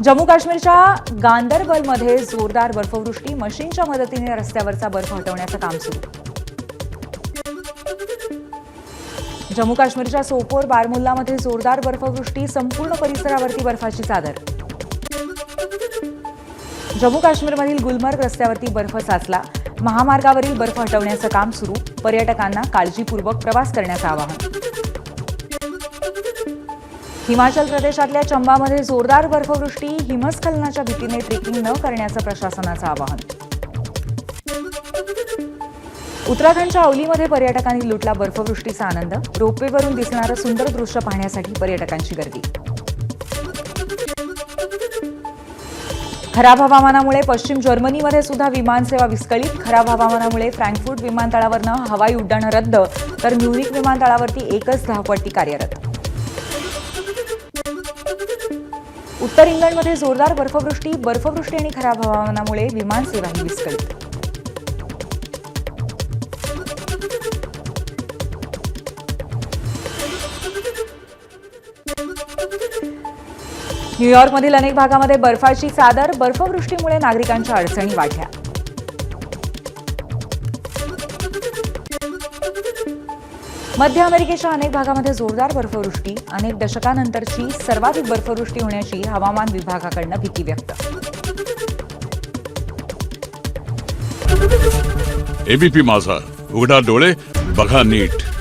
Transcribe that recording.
जम्मू काश्मीरच्या गांदरबलमध्ये जोरदार बर्फवृष्टी, मशीनच्या मदतीने रस्त्यावरचा बर्फ हटवण्याचं काम सुरू. जम्मू काश्मीरच्या सोपोर बारमुल्लामध्ये जोरदार बर्फवृष्टी, संपूर्ण परिसरावरती बर्फाची चादर. जम्मू काश्मीरमधील गुलमर्ग रस्त्यावरती बर्फ साचला. महामार्गावरील बर्फ हटवण्याचं काम सुरू. पर्यटकांना काळजीपूर्वक प्रवास करण्याचं आवाहन. हिमाचल प्रदेशातल्या चंबामध्ये जोरदार बर्फवृष्टी, हिमस्खलनाच्या भीतीने ट्रेकिंग न करण्याचं प्रशासनाचं आवाहन. उत्तराखंडच्या औलीमध्ये पर्यटकांनी लुटला बर्फवृष्टीचा आनंद. रोपवेवरून दिसणारं सुंदर दृश्य पाहण्यासाठी पर्यटकांची गर्दी. खराब हवामानामुळे पश्चिम जर्मनीमध्ये सुद्धा विमानसेवा विस्कळीत. खराब हवामानामुळे फ्रँकफुर्ट विमानतळावरनं हवाई उड्डाणं रद्द, तर म्युनिक विमानतळावरती एकच धावपट्टी कार्यरत. उत्तर इंग्लंडमध्ये जोरदार बर्फवृष्टी आणि खराब हवामानामुळे विमानसेवाही विस्कळीत. न्यूयॉर्कमधील अनेक भागामध्ये बर्फाची चादर. बर्फवृष्टीमुळे नागरिकांच्या अडचणी वाढल्या. मध्य अमेरिकेच्या अनेक भागामध्ये जोरदार बर्फवृष्टी. अनेक दशकांनंतरची सर्वाधिक बर्फवृष्टी होण्याची हवामान विभागाकडून भीती व्यक्त. एबीपी माझा, उघडा डोळे बघा नीट.